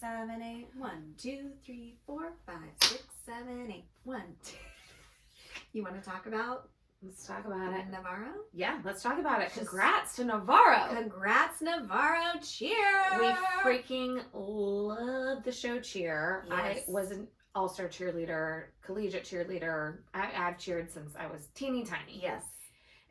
7, 8. 1, 2, 3, 4, 5, 6, 7, 8. 1, 2. You want to talk about? Let's talk about it. Navarro? Yeah, let's talk about it. Congrats to Navarro. Congrats, Navarro. Cheer. We freaking love the show Cheer. Yes. I was an all-star cheerleader, collegiate cheerleader. I've cheered since I was teeny tiny. Yes.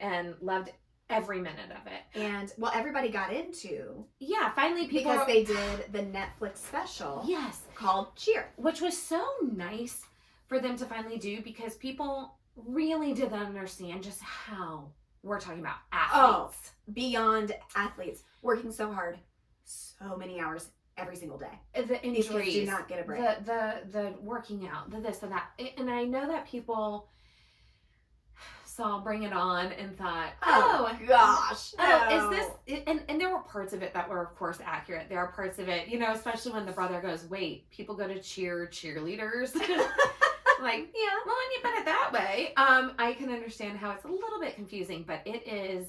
And loved every minute of it. And, well, everybody got into. Yeah, finally people. Because they did the Netflix special. Yes. Called Cheer. Which was so nice for them to finally do because people really didn't understand just how we're talking about athletes. Oh, beyond athletes. Working so hard. So many hours every single day. The These injuries. kids do not get a break. The working out. The this and that. And I know that people saw Bring It On and thought, oh gosh. Oh, is this... And there were parts of it that were, of course, accurate. There are parts of it, especially when the brother goes, wait, people go to cheerleaders? Like, yeah, well, when you put it that way, I can understand how it's a little bit confusing, but it is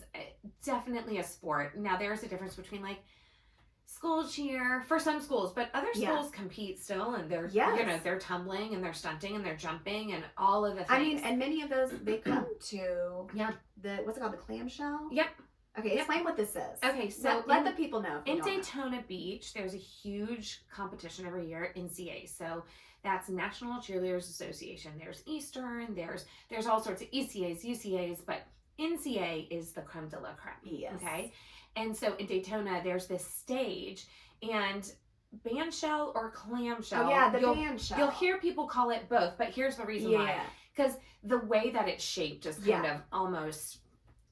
definitely a sport. Now, there's a difference between, like, school cheer for some schools, but other schools compete still, and they're, they're tumbling, and they're stunting, and they're jumping, and all of the things. I mean, and many of those, they come to what's it called, the clamshell? Yep. Okay, explain what this is. Okay, so let the people know. In Daytona Beach, there's a huge competition every year, NCA. So that's National Cheerleaders Association. There's Eastern, there's all sorts of ECAs, UCAs, but NCA is the creme de la creme. Yes. Okay? And so in Daytona, there's this stage, and bandshell or clamshell. Oh yeah, the bandshell. You'll hear people call it both, but here's the reason why. Because the way that it's shaped is kind of almost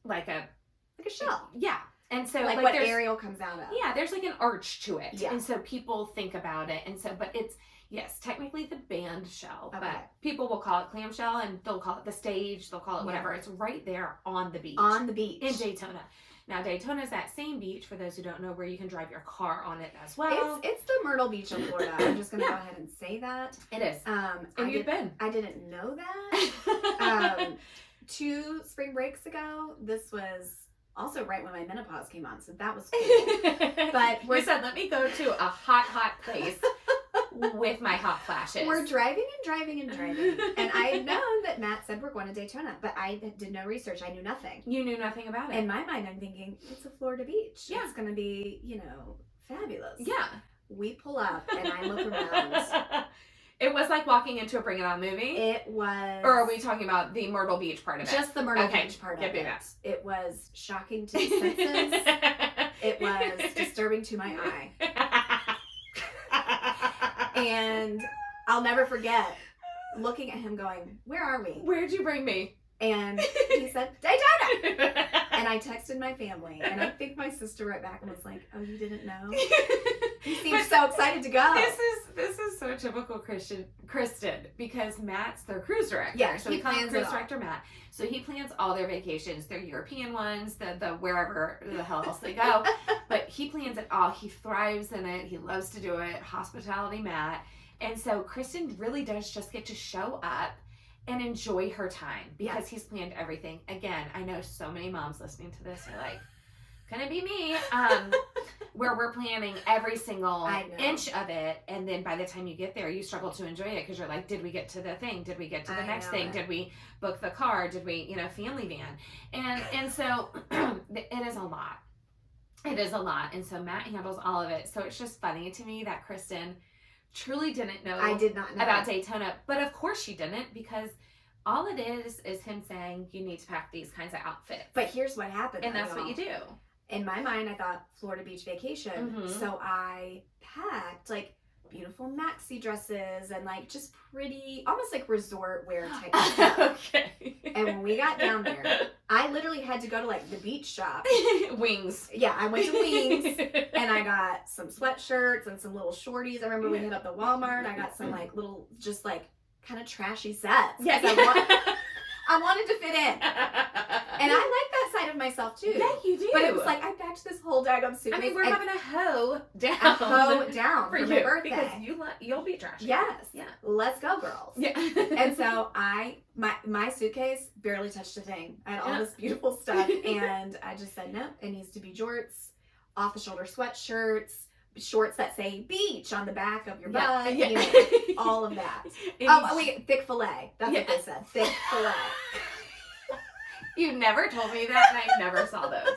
like a shell. Yeah. And so like what Ariel comes out of. Yeah, there's like an arch to it. Yeah. And so people think about it. And so, but it's, yes, technically the band shell, but people will call it clamshell, and they'll call it the stage, they'll call it whatever. It's right there on the beach. On the beach. In Daytona. Now, Daytona is that same beach, for those who don't know, where you can drive your car on it as well. It's the Myrtle Beach of Florida. I'm just going to go ahead and say that. It is. And you've been. I didn't know that. 2 spring breaks ago, this was also right when my menopause came on, so that was cool. But we said, let me go to a hot place with my hot flashes. We're driving. And I had known that Matt said we're going to Daytona, but I did no research. I knew nothing. You knew nothing about it. In my mind, I'm thinking, it's a Florida beach. Yeah. It's going to be, fabulous. Yeah. We pull up, and I look around. It was like walking into a Bring It On movie? It was. Or are we talking about the Myrtle Beach part of it? Just the Myrtle Beach part of it. It was shocking to the senses. It was disturbing to my eye. And I'll never forget looking at him going, where are we? Where'd you bring me? And he said, Daytona! And I texted my family, and I think my sister wrote back and was like, oh, you didn't know? He seemed so excited to go. This is so typical Kristen, because Matt's their cruise director. Yeah, so we call him cruise director Matt. So he plans all their vacations, their European ones, the wherever the hell else they go. But he plans it all. He thrives in it. He loves to do it. Hospitality Matt. And so Kristen really does just get to show up and enjoy her time because he's planned everything. Again, I know so many moms listening to this are like, can it be me? Where we're planning every single inch of it, and then by the time you get there, you struggle to enjoy it because you're like, did we get to the thing? Did we get to the next thing? Did we book the car? Did we, family van? And so it is a lot. It is a lot. And so Matt handles all of it. So it's just funny to me that Kristen truly didn't know. I did not know about Daytona, but of course she didn't, because all it is him saying you need to pack these kinds of outfits. But here's what happened, and that's what you do. In my mind, I thought Florida Beach vacation, so I packed like beautiful maxi dresses and like just pretty, almost like resort wear type of stuff. Okay. And when we got down there, I literally had to go to like the beach shop. Wings. Yeah, I went to Wings and I got some sweatshirts and some little shorties. I remember we hit up the Walmart. I got some like little, just like kind of trashy sets. Yeah. I wanted to fit in. And I like that side of myself too. Yeah, you do. But it was like I packed this whole daggum suitcase. I mean, we're having a hoe down. A hoe down for my birthday. Because you'll be trashy. Yes. Yeah. Let's go, girls. Yeah. And so my suitcase barely touched a thing. I had all this beautiful stuff, and I just said, nope, it needs to be jorts, off the shoulder sweatshirts, shorts that say beach on the back of your Yeah. butt. Yeah. You know, all of that. Oh, wait, thick fillet. That's what they said. Thick fillet. You never told me that, and I never saw those.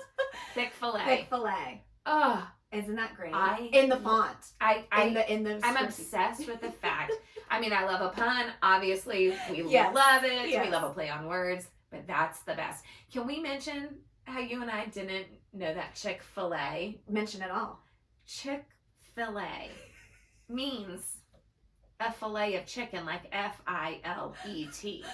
Thick fillet. Thick fillet. Oh, isn't that great? I in the font. I'm script. obsessed with the fact. I mean, I love a pun. Obviously, we Yes. love it. Yes. We love a play on words, but that's the best. Can we mention how you and I didn't know that Chick-fil-A? Mention it all. Chick-fil-A means a fillet of chicken, like F-I-L-E-T.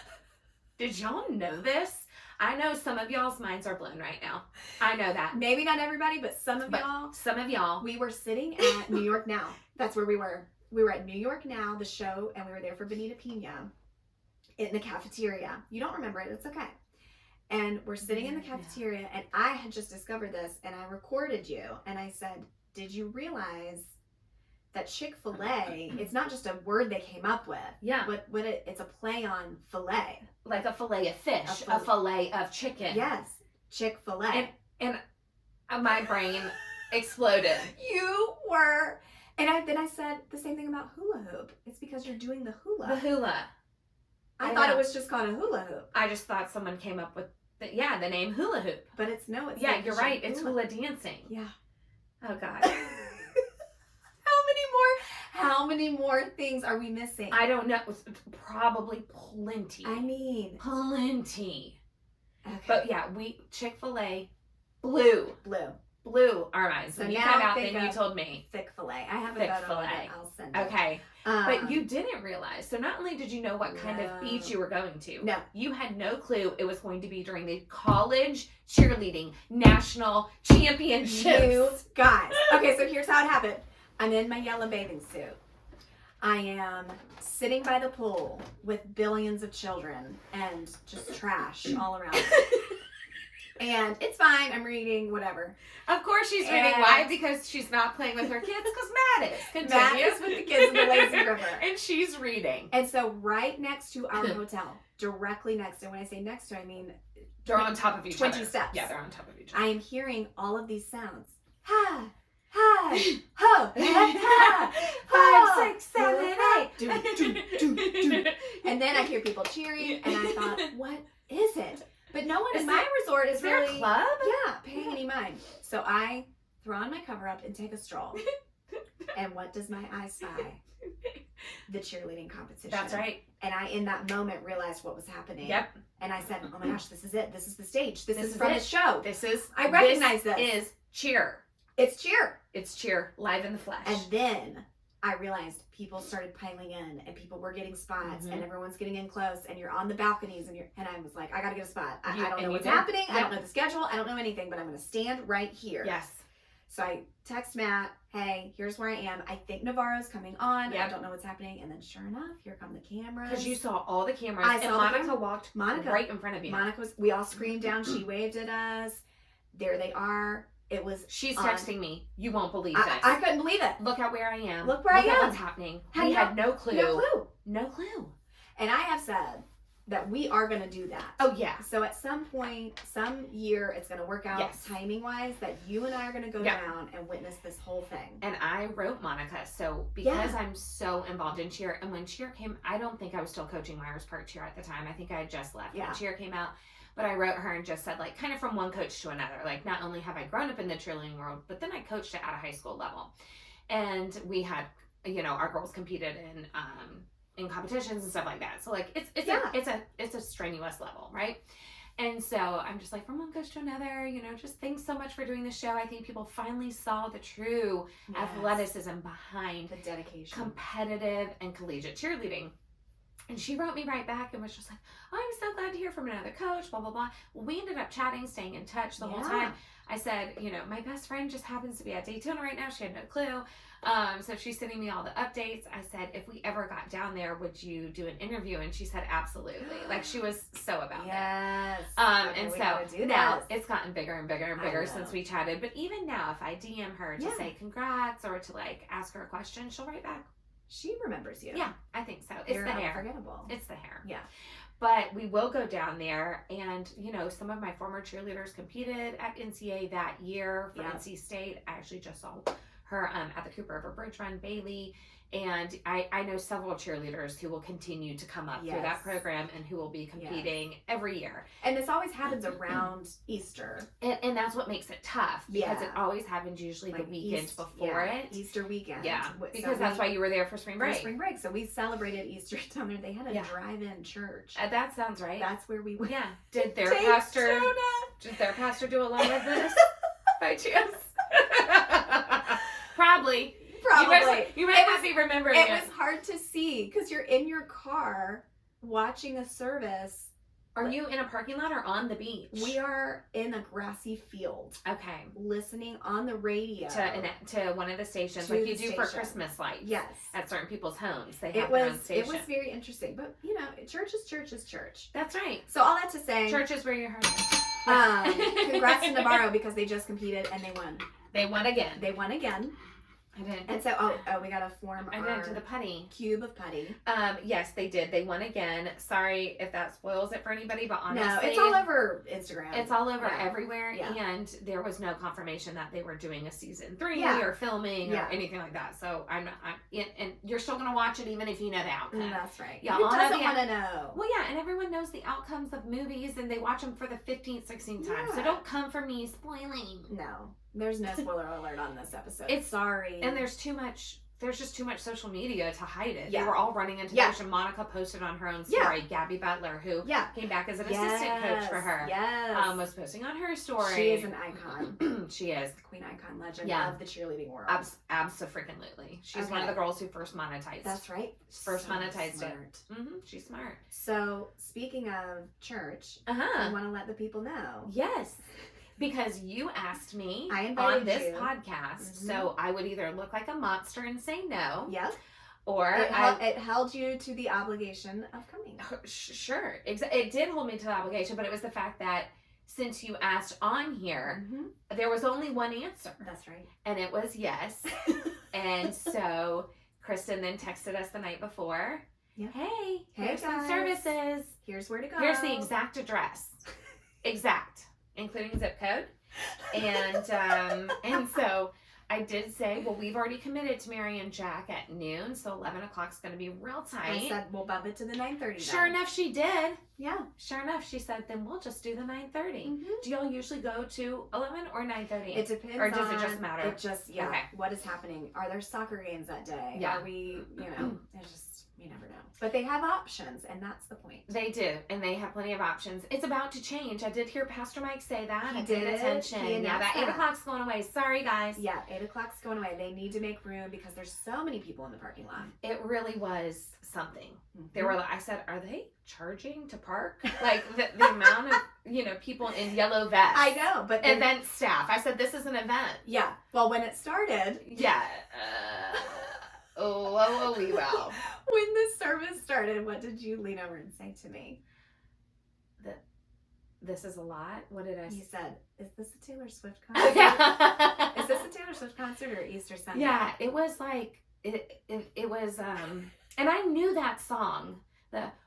Did y'all know this? I know some of y'all's minds are blown right now. I know that. Maybe not everybody, but some of y'all. Some of y'all. We were sitting at New York Now. That's where we were. We were at New York Now, the show, and we were there for Bonita Pina in the cafeteria. You don't remember it. It's okay. And we're sitting in the cafeteria, and I had just discovered this, and I recorded you, and I said, did you realize that Chick-fil-A, it's not just a word they came up with. Yeah. But it's a play on filet. Like a fillet of fish, a fillet of chicken. Yes. Chick-fil-A. And my brain exploded. You were. And then I said the same thing about hula hoop. It's because you're doing the hula. The hula. I thought it was just called a hula hoop. I just thought someone came up with the name hula hoop. But it's it's yeah, you're right. It's hula dancing. Yeah. Oh God. How many more things are we missing? I don't know. Probably plenty. I mean, plenty. Okay. But yeah, Chick-fil-A blew our minds. So when you now found out, think then you of told me. Thick fillet. I have a Thick photo of fillet. it. I'll send it. Okay. But you didn't realize. So not only did you know what kind of beach you were going to. No. You had no clue it was going to be during the college cheerleading national championships. You guys. Okay, so here's how it happened. I'm in my yellow bathing suit. I am sitting by the pool with billions of children and just trash all around. And it's fine. I'm reading, whatever. Of course she's reading. Why? Because she's not playing with her kids. Because Matt is. Continue. Matt is with the kids in the lazy river. And she's reading. And so right next to our hotel, directly next, and when I say next to, I mean... They're on top of each other. 20 steps. Yeah, they're on top of each other. I am hearing all of these sounds. Ha! Ha! Ho! Ha! 5, 6, 7, 8. Do, do, do, do. And then I hear people cheering, and I thought, what is it? But no one in my resort is there really a club? Yeah, paying any mind. So I throw on my cover up and take a stroll. And what does my eye spy? The cheerleading competition. That's right. And I, in that moment, realized what was happening. Yep. And I said, oh my gosh, this is it. This is the stage. This is is from it. the show. I recognize this. This is cheer. It's cheer. It's cheer, live in the flesh. And then I realized people started piling in, and people were getting spots, and everyone's getting in close, and you're on the balconies, and I was like, I gotta get a spot. I don't know what's happening. Yep. I don't know the schedule. I don't know anything, but I'm gonna stand right here. Yes. So I text Matt, hey, here's where I am. I think Navarro's coming on. Yep. I don't know what's happening. And then sure enough, here come the cameras. Because you saw all the cameras. I and saw Monica walked right in front of you. We all screamed down. She waved at us. There they are. It was. She's texting me. You won't believe this. I couldn't believe it. Look at where I am. Look where I am. What's happening. We had no clue. No clue. And I have said that we are going to do that. Oh, yeah. So at some point, some year, it's going to work out timing-wise that you and I are going to go down and witness this whole thing. And I wrote Monica, so because I'm so involved in cheer, and when cheer came, I don't think I was still coaching Myers Park cheer at the time. I think I had just left when cheer came out. But I wrote her and just said, like, kind of from one coach to another. Like, not only have I grown up in the cheerleading world, but then I coached it at a high school level. And we had, our girls competed in competitions and stuff like that. So like it's a strenuous level, right? And so I'm just like, from one coach to another, just thanks so much for doing the show. I think people finally saw the true athleticism behind the dedication, competitive and collegiate cheerleading. And she wrote me right back and was just like, oh, I'm so glad to hear from another coach, blah, blah, blah. Well, we ended up chatting, staying in touch the whole time. I said, my best friend just happens to be at Daytona right now. She had no clue. So she's sending me all the updates. I said, if we ever got down there, would you do an interview? And she said, absolutely. Like, she was so about it. And so now it's gotten bigger and bigger and bigger since we chatted. But even now, if I DM her to say congrats or to like ask her a question, she'll write back. She remembers you. Yeah, I think so. It's the hair. Unforgettable. It's the hair. Yeah. But we will go down there, and some of my former cheerleaders competed at NCA that year for NC State. I actually just saw her at the Cooper River Bridge Run, Bailey. And I know several cheerleaders who will continue to come up through that program and who will be competing every year. And this always happens around Easter. And that's what makes it tough, because it always happens usually the weekend before it. Easter weekend. Yeah, because that's why you were there for spring break. So we celebrated Easter down there. They had a drive-in church. That sounds right. That's where we went. Yeah. Did their pastor do a lot of this by chance? Probably. You might not be remembering it. It was hard to see because you're in your car watching a service. Are you in a parking lot or on the beach? We are in a grassy field. Okay. Listening on the radio. To one of the stations, like you do for Christmas lights. Yes. At certain people's homes. They have their own station. It was very interesting. But, church is church is church. That's right. So all that to say. Church is where your heart is. Congrats to Navarro because they just competed and they won. They won again. I didn't. And so, we got to form our to the putty. Cube of putty. Yes, they did. They won again. Sorry if that spoils it for anybody, but honestly. No, it's all over Instagram. It's all over everywhere. Yeah. And there was no confirmation that they were doing a season 3 or filming or anything like that. So and you're still going to watch it even if you know the outcome. That's right. Yeah, who doesn't want to know? Well, yeah, and everyone knows the outcomes of movies and they watch them for the 15th, 16th time. So don't come for me spoiling. No. There's no spoiler alert on this episode. Sorry. And there's just too much social media to hide it. Yeah. They were all running into this, and Monica posted on her own story. Gabby Butler, who came back as an assistant coach for her, was posting on her story. She is an icon. She is. The queen icon legend of the cheerleading world. Abso-freaking-lutely. She's one of the girls who first monetized. That's right. Monetized it. Mm-hmm. She's smart. So, speaking of church, I want to let the people know. Yes. Because you asked me on this podcast, so I would either look like a monster and say no. Yep. Or it held you to the obligation of coming. Sure. It did hold me to the obligation, but it was the fact that since you asked on here, there was only one answer. That's right. And it was yes. And so Kristin then texted us the night before. Yep. Hey, here's guys. Some services. Here's where to go. Here's the exact address. Including zip code. And so I did say, well, we've already committed to Mary and Jack at noon, so 11 o'clock's going to be real tight. I said, we'll bump it to the 9:30. Sure enough, she did. Yeah. Sure enough, she said, then we'll just do the 9:30. Do y'all usually go to 11 or 9:30? It depends. Or does it just matter? It just, okay. What is happening? Are there soccer games that day? Yeah. Are we, it's just, you never know. But they have options, and that's the point. They do, and they have plenty of options. It's about to change. I did hear Pastor Mike say that. He I paid did. attention. That 8 o'clock's going away. Sorry, guys. Yeah, 8 o'clock's going away. They need to make room because there's so many people in the parking lot. It really was something. They were like, I said, are they charging to park? Like the amount of, people in yellow vests. I know, but event staff. I said, this is an event. Yeah. Well, when it started. Yeah. Well. When the service started, what did you lean over and say to me? This is a lot. What did I say? You said, is this a Taylor Swift concert? Is this a Taylor Swift concert or Easter Sunday? Yeah, it was like, it was, and I knew that song.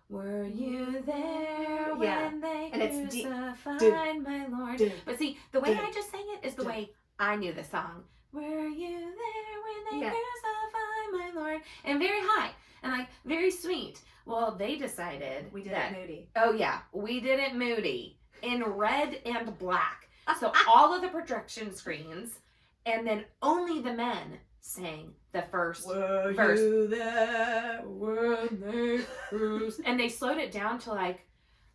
Were you there when they crucified my Lord? But see, the way I just sang it is the way I knew the song. Were you there when they crucified my Lord? And very high and like very sweet. Well, they decided we did it moody. Oh yeah, we did it moody in red and black. So all of the projection screens, and then only the men sang the first verse. Were you there when they crucified? And they slowed it down to like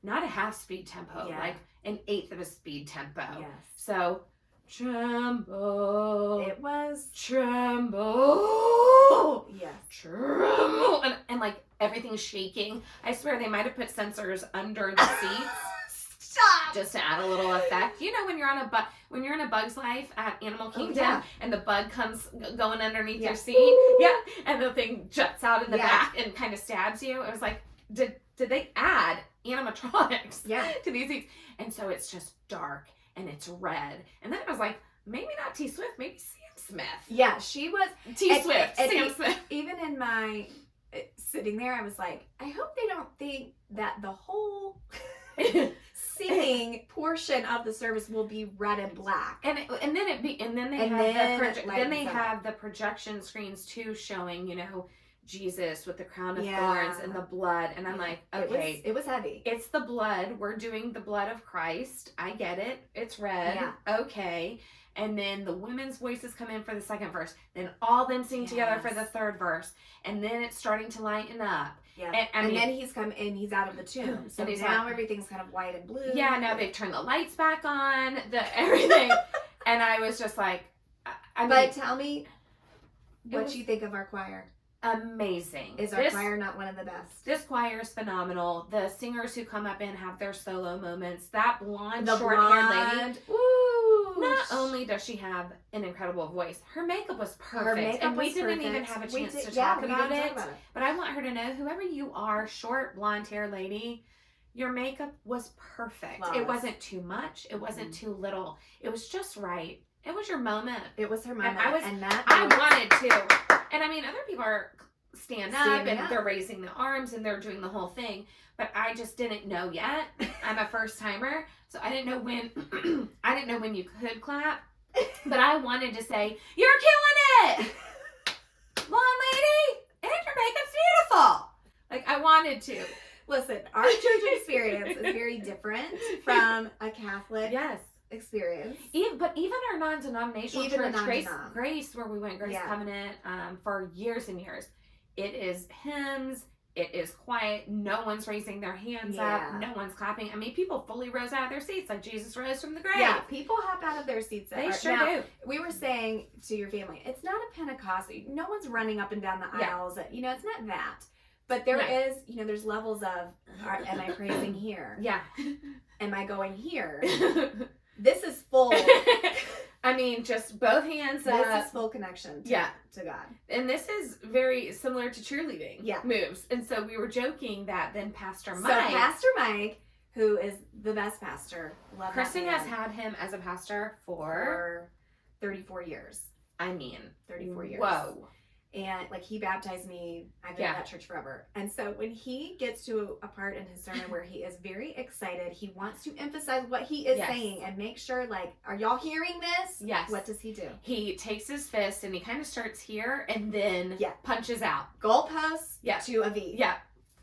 not a half speed tempo, like an eighth of a speed tempo. Yes. So tremble. It was tremble. Yes. Tremble. And like everything's shaking. I swear they might have put sensors under the seats. Stop. Just to add a little effect. You know when you're on when you're in a Bug's Life at Animal Kingdom and the bug comes going underneath your seat. Ooh. Yeah. And the thing juts out in the back and kind of stabs you. It was like, did they add animatronics to these seats? And so it's just dark. And it's red. And then it was like, maybe not T Swift, maybe Sam Smith. Yeah, she was. T Swift, Sam Smith. Even in my sitting there, I was like, I hope they don't think that the whole singing portion of the service will be red and black. And then they have the projection screens too, showing, you know, Jesus with the crown of thorns and the blood. And I'm like, okay, it was heavy. It's the blood. We're doing the blood of Christ. I get it. It's red. Yeah. Okay. And then the women's voices come in for the second verse. Then all them sing together for the third verse. And then it's starting to lighten up. Yeah. And then he's come in, he's out of the tomb. So now everything's kind of white and blue. Yeah, now they've turned the lights back on, everything. And I was just like, but tell me what you think of our choir. Amazing. Is our choir not one of the best? This choir is phenomenal. The singers who come up and have their solo moments. That blonde, short-haired lady. Not only does she have an incredible voice, her makeup was perfect. We didn't even have a chance to talk about it. But I want her to know, whoever you are, short, blonde-haired lady, your makeup was perfect. Flawless. It wasn't too much. It wasn't too little. It was just right. It was your moment. It was her moment. I wanted to. And I mean, other people are stand up and they're raising the arms and they're doing the whole thing. But I just didn't know yet. I'm a first timer, so I didn't know when you could clap. But I wanted to say, "You're killing it, blonde lady, and your makeup's beautiful." Like, I wanted to. Listen, our church experience is very different from a Catholic experience. Even our non-denominational church, Grace, where we went, Grace Covenant, for years and years, it is hymns. It is quiet. No one's raising their hands up. No one's clapping. I mean, people fully rose out of their seats like Jesus rose from the grave. Yeah, people hop out of their seats. They sure do. We were saying to your family, it's not a Pentecost. No one's running up and down the aisles. You know, it's not that. But there is, you know, there's levels of, am I praising here? Yeah. Am I going here? This is full. I mean, just both hands up. This is full connection to God. And this is very similar to cheerleading moves. And so we were joking that then Pastor Mike. So Pastor Mike, who is the best pastor. Kristin has had him as a pastor for 34 years. I mean, 34 years. Whoa. And like, he baptized me. I've been at that church forever. And so when he gets to a part in his sermon where he is very excited, he wants to emphasize what he is saying and make sure, like, are y'all hearing this? Yes. What does he do? He takes his fist and he kind of starts here and then punches out. Goalposts to a V. Yeah.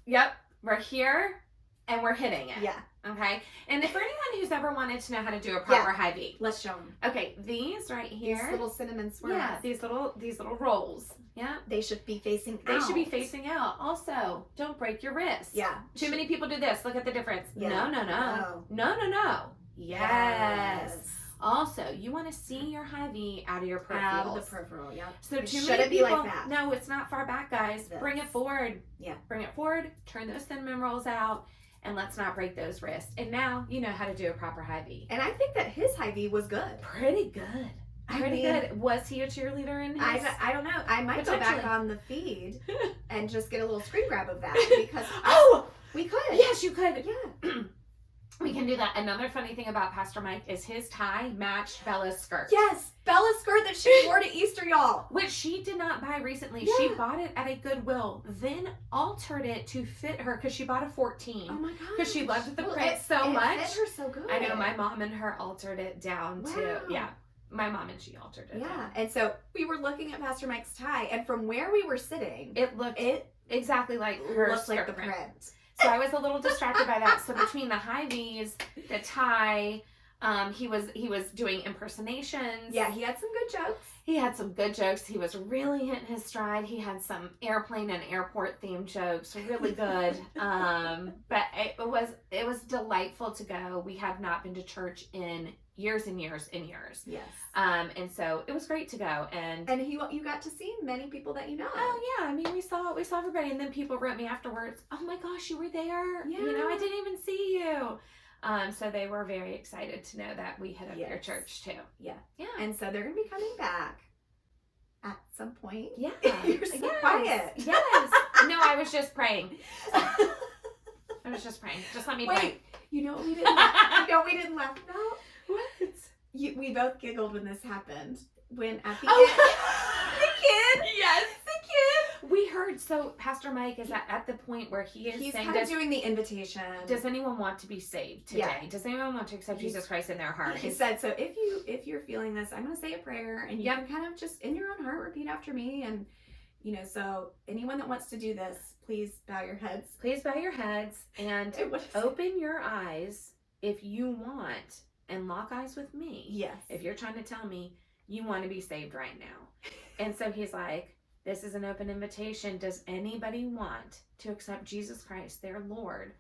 Yep. We're here and we're hitting it. Yeah. Okay. And for anyone who's ever wanted to know how to do a proper high V, let's show them. Okay, these right here. These little cinnamon swirls. Yeah, these little rolls. Yeah. They should be facing out. They should be facing out. Also, don't break your wrist. Yeah. Too many people do this. Look at the difference. Yeah. No. Yes. Also, you want to see your high V out of your peripherals. Out of the peripheral, So it too shouldn't many be people, like that. No, it's not far back, guys. Bring it forward. Yeah. Bring it forward. Turn those cinnamon rolls out. And let's not break those wrists. And now you know how to do a proper high V. And I think that his high V was good. Pretty good. Good. Was he a cheerleader in his? I don't know. I might go back on the feed and just get a little screen grab of that because we could. Yes, you could. Yeah. We can do that. Another funny thing about Pastor Mike is his tie matched Bella's skirt. Yes, Bella's skirt that she wore to Easter, y'all. Which she did not buy recently. Yeah. She bought it at a Goodwill, then altered it to fit her because she bought a 14. Oh my gosh. Because she loved the print so much. It fit her so good. I know, my mom and her altered it down to, my mom and she altered it. Yeah, and so we were looking at Pastor Mike's tie, and from where we were sitting, it looked exactly like her skirt like the print. So I was a little distracted by that. So between the high V's, the tie, he was doing impersonations. Yeah, he had some good jokes. He was really hitting his stride. He had some airplane and airport themed jokes, really good. But it was delightful to go. We have not been to church in years and years and years. Yes. And so it was great to go. And you got to see many people that you know. Oh yeah, I mean we saw everybody, and then people wrote me afterwards. Oh my gosh, you were there. Yeah. You know, I didn't even see you. So they were very excited to know that we hit up their church too. Yeah. Yeah. And so they're gonna be coming back at some point. Yeah. You're so quiet. Yes. No, I was just praying. Just let me pray. You know what we didn't laugh about? What? We both giggled when this happened. When at the end, the kid. Yes, the kid. We heard so Pastor Mike is at the point where he's saying, kind of doing the invitation. Does anyone want to be saved today? Yeah. Does anyone want to accept Jesus Christ in their heart? He said, so if you're feeling this, I'm going to say a prayer, and you can kind of just in your own heart repeat after me. And, so anyone that wants to do this, please bow your heads. Please bow your heads and open your eyes if you want, and lock eyes with me. Yes. If you're trying to tell me you want to be saved right now. And so he's like, this is an open invitation. Does anybody want to accept Jesus Christ, their Lord,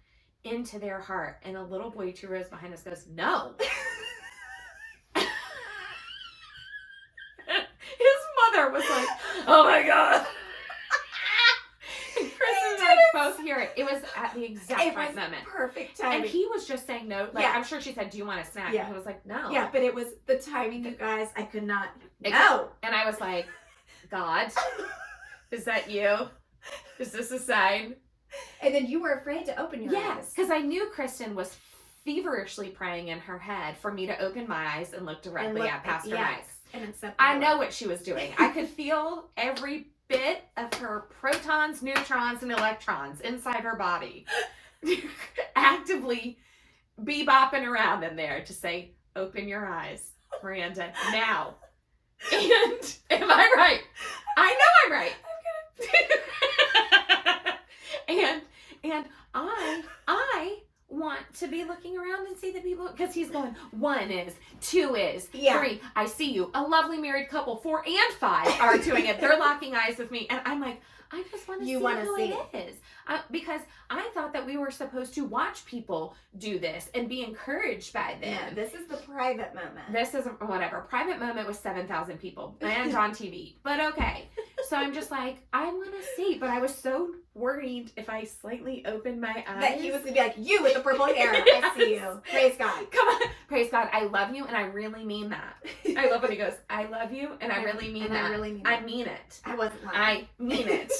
into their heart? And a little boy 2 rows behind us goes, no. His mother was like, oh my God. And Chris and I both hear it. It was at the exact right moment. Perfect timing. And he was just saying no. Like, I'm sure she said, do you want a snack? Yeah. And he was like, no. Yeah, but it was the timing, you guys. I could not. No. And I was like, God, is that you? Is this a sign? And then you were afraid to open your eyes. Yes, because I knew Kristin was feverishly praying in her head for me to open my eyes and look directly at Pastor Mike. And accept I know what she was doing. I could feel every bit of her protons, neutrons, and electrons inside her body actively bebopping around in there to say, open your eyes, Miranda, now. And am I right? I know I'm right. and I want to be looking around and see the people, because he's going, 1 is, 2 is, 3, I see you. A lovely married couple, 4 and 5 are doing it. They're locking eyes with me. And I'm like, I just want to see who it is. Because I thought that we were supposed to watch people do this and be encouraged by them. Yeah, this is the private moment. This is whatever. Private moment with 7,000 people and on TV. But okay. So I'm just like, I want to see. But I was so worried if I slightly opened my eyes. That he was going to be like, you with the purple hair. I see you. Praise God. Come on. Praise God. I love you and I really mean that. I love when he goes, I love you and I really mean that. I really mean that. I mean it. I wasn't lying. I mean it.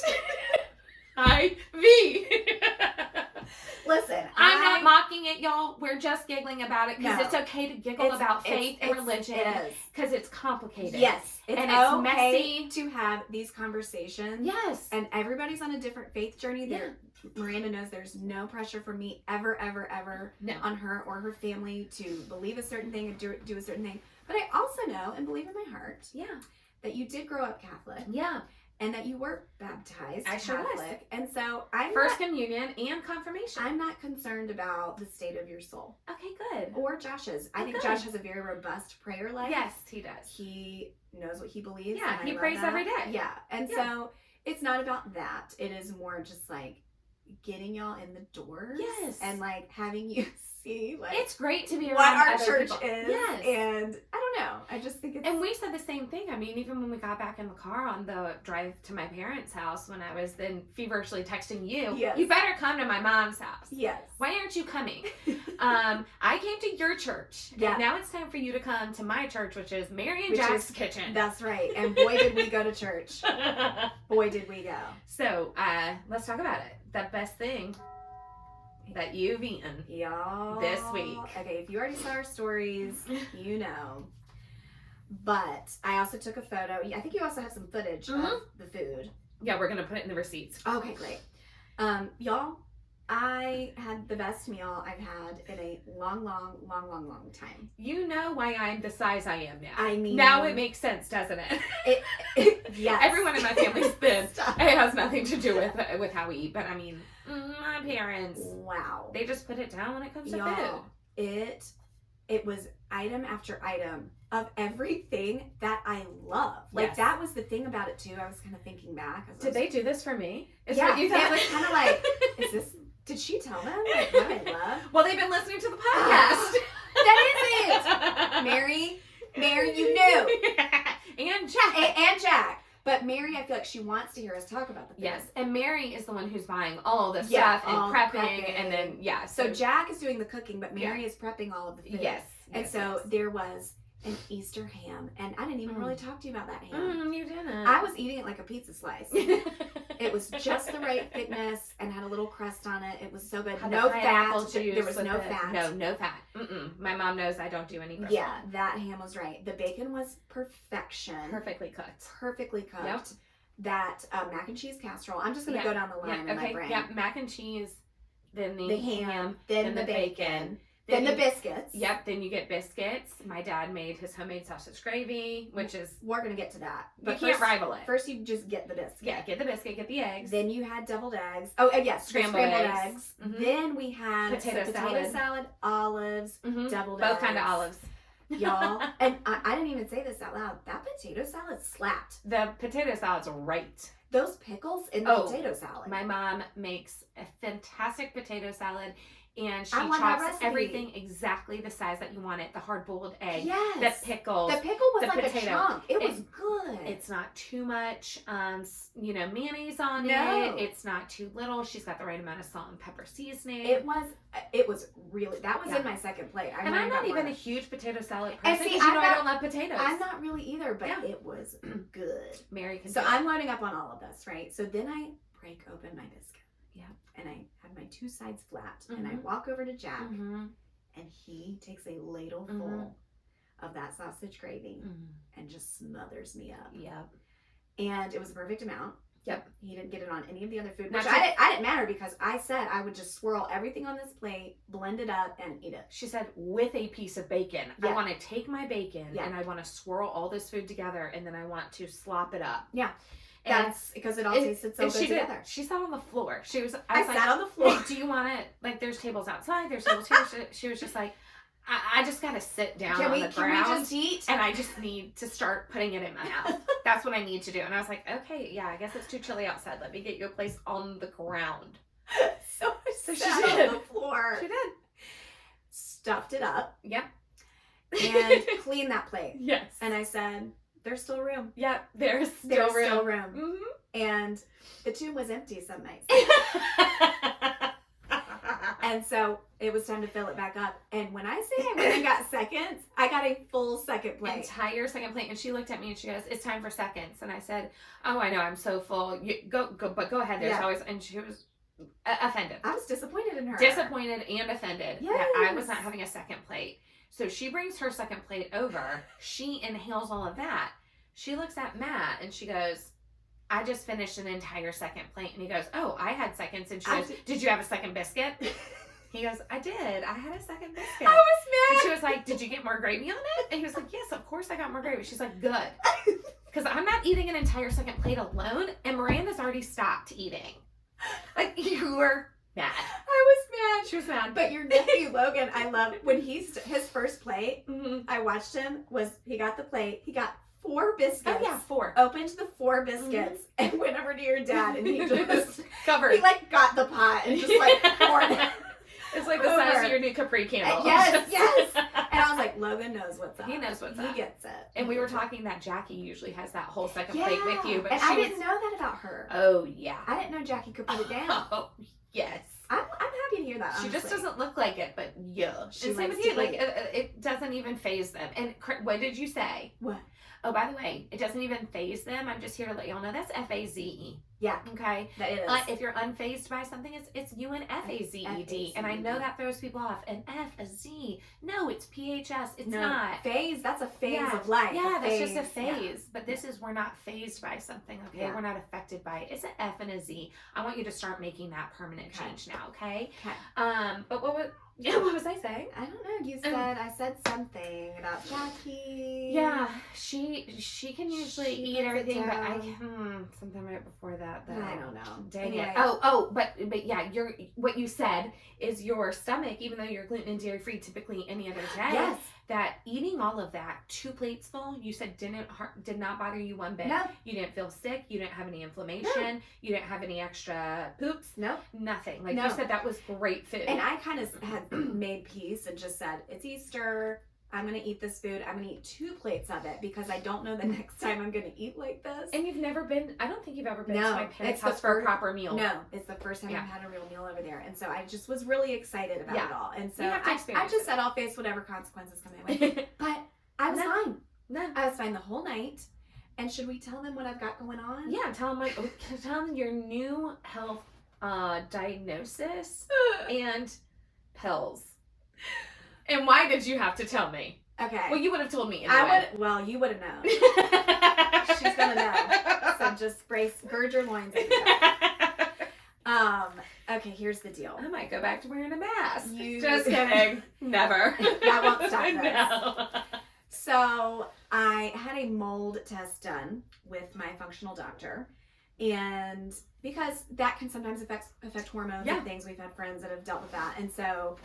Listen, I'm not mocking it, y'all. We're just giggling about it because it's okay to giggle about faith and religion because it's complicated. Yes. It's okay messy to have these conversations. Yes. And everybody's on a different faith journey. Miranda knows there's no pressure for me ever on her or her family to believe a certain thing and do a certain thing. But I also know and believe in my heart that you did grow up Catholic. Yeah. And that you were baptized I sure Catholic. was. And so I'm First communion and confirmation. I'm not concerned about the state of your soul. Okay, good. Or Josh's. I think Josh has a very robust prayer life. Yes, he does. He knows what he believes. Yeah, he prays every day. Yeah. And so it's not about that. It is more just like getting y'all in the doors. Yes. And like having you see like it's great to be around what our other church people. is. Yes. And I don't know. I just think it's And we said the same thing. I mean, even when we got back in the car on the drive to my parents' house when I was then feverishly texting you, you better come to my mom's house. Yes. Why aren't you coming? I came to your church. Yeah. Now it's time for you to come to my church, which is Mary and Jack's kitchen. That's right. And boy did we go to church. Boy did we go. So let's talk about it. The best thing that you've eaten y'all this week. Okay, if you already saw our stories, you know. But I also took a photo. I think you also have some footage of the food. Yeah, we're gonna put it in the receipts. Okay, great. Y'all, I had the best meal I've had in a long time. You know why I'm the size I am now. I mean, now it makes sense, doesn't it? Yes. Everyone in my family's thin. It has nothing to do with how we eat, but I mean, my parents. Wow. They just put it down when it comes to Y'all, food. It was item after item of everything that I love. Like Yes. that was the thing about it too. I was kind of thinking back. Did they do this for me? Is yeah, what you thought? it was kind of like, is this? Did she tell them like what I love? Well, they've been listening to the podcast. That is it. Mary, you knew. And Jack. And Jack. But Mary, I feel like she wants to hear us talk about the food. Yes, and Mary is the one who's buying all the Yeah, stuff and all prepping, and then So Jack is doing the cooking, but Mary is prepping all of the food. Yes. And so there was an Easter ham, and I didn't even really talk to you about that ham. You didn't. I was eating it like a pizza slice. It was just the right thickness and had a little crust on it. It was so good. Had No the fat. pineapple juice There was with no it. fat. No fat. My mom knows I don't do any bristle. Yeah, that ham was right. The bacon was perfection. Perfectly cooked. Perfectly cooked. Yep. that mac and cheese casserole. I'm just going to go down the line in my brain. Yeah, mac and cheese, then the ham, then the bacon. Then you, the biscuits. Yep, then you get biscuits. My dad made his homemade sausage gravy, which is... We're going to get to that. But you can't rival it. First, you just get the biscuit. Yeah, get the biscuit, get the eggs. Then you had deviled eggs. Oh, yes, scrambled eggs. Mm-hmm. Then we had potato salad, olives, deviled eggs. Both kind of olives. Y'all, and I didn't even say this out loud. That potato salad slapped. The potato salad's right. Those pickles in the potato salad. My mom makes a fantastic potato salad. And she I want chops everything exactly the size that you want it. The hard-boiled egg, yes, the pickles, the pickle was the like potato. A chunk. It was good. It's not too much, mayonnaise on it. It's not too little. She's got the right amount of salt and pepper seasoning. It was really, that was in my second plate. I'm not even a huge potato salad person. And see, I don't love potatoes. I'm not really either, but it was good. Mary can. So I'm loading up on all of this, right? So then I break open my biscuit. Yeah. And I have my two sides flat, and I walk over to Jack, and he takes a ladle full of that sausage gravy and just smothers me up. Yep. And it was a perfect amount. Yep. He didn't get it on any of the other food, which I didn't matter because I said I would just swirl everything on this plate, blend it up, and eat it. She said with a piece of bacon. Yeah. I want to take my bacon and I want to swirl all this food together, and then I want to slop it up. Yeah. That's because it all tasted so good together. She sat on the floor. I sat on the floor. Hey, do you want it? Like, there's tables outside. There's tables here. She was just like, I just got to sit down on the ground. Can we just eat? And I just need to start putting it in my mouth. That's what I need to do. And I was like, okay, yeah, I guess it's too chilly outside. Let me get you a place on the ground. So she sat on the floor. She did. Stuffed it up. Yep. And cleaned that plate. Yes. And I said, there's still room. Yep, there's still room. Mm-hmm. And the tomb was empty some nights. And so it was time to fill it back up. And when I say I went and got seconds, I got a full second plate. Entire second plate. And she looked at me and she goes, it's time for seconds. And I said, oh, I know, I'm so full. You go, but go ahead. There's always, and she was offended. I was disappointed in her. Disappointed and offended that I was not having a second plate. So she brings her second plate over. She inhales all of that. She looks at Matt and she goes, I just finished an entire second plate. And he goes, oh, I had seconds. And she goes, did you have a second biscuit? He goes, I did. I had a second biscuit. I was mad. And she was like, did you get more gravy on it? And he was like, yes, of course I got more gravy. She's like, good. Because I'm not eating an entire second plate alone. And Miranda's already stopped eating. Like, you were mad. I was mad. She was mad. But your nephew Logan, I love when his first plate. I watched him. He got the plate. He got 4 biscuits. Oh yeah, 4. Opened the 4 biscuits and went over to your dad, and he just covered. He like got the pot and just like poured it. It's like the size of your new Capri candle. Yes. And I was like, Logan knows what's up. He knows what's up. He gets it. And we were talking that Jackie usually has that whole second plate with you, but I didn't know that about her. Oh yeah. I didn't know Jackie could put it down. Oh yes. I'm happy to hear that. She honestly. just doesn't look like it, but yeah. She and same with you. Like it doesn't even faze them. And what did you say? What? Oh, by the way, it doesn't even faze them. I'm just here to let y'all know that's F-A-Z-E. Yeah. Okay. That is. If you're unfazed by something, it's U-N-F-A-Z-E-D. And I know that throws people off. An F, a Z. No, it's P-H-S. It's not. Phase. That's a phase of life. Yeah, that's just a phase. But this is, we're not phased by something, okay? We're not affected by it. It's an F and a Z. I want you to start making that permanent change now, okay? But what was I saying? I don't know. You said I said something about Jackie. Yeah, she can usually eat everything, but I something right before that though. I don't know. Dang it. Oh, but yeah, what you said is your stomach, even though you're gluten and dairy free typically any other day. Yes. That eating all of that, 2 plates full, you said did not bother you one bit. No. You didn't feel sick. You didn't have any inflammation. No. You didn't have any extra poops. No. Nothing. Like you said, that was great food. And I kind of had made peace and just said, it's Easter. I'm going to eat this food. I'm going to eat 2 plates of it because I don't know the next time I'm going to eat like this. And you've never been, I don't think you've ever been to my parents' house for a proper meal. No, it's the first time I've had a real meal over there. And so I just was really excited about it all. And so I just said I'll face whatever consequences come my way. But I was fine. No. I was fine the whole night. And should we tell them what I've got going on? Yeah, tell them your new health diagnosis and pills. And why did you have to tell me? Okay. Well, you would have told me anyway. You would have known. She's gonna know. So Just gird your loins. Okay, here's the deal. I might go back to wearing a mask. You- Just kidding. Never. That won't stop this. No. So I had a mold test done with my functional doctor, and because that can sometimes affect hormones and things, we've had friends that have dealt with that, and so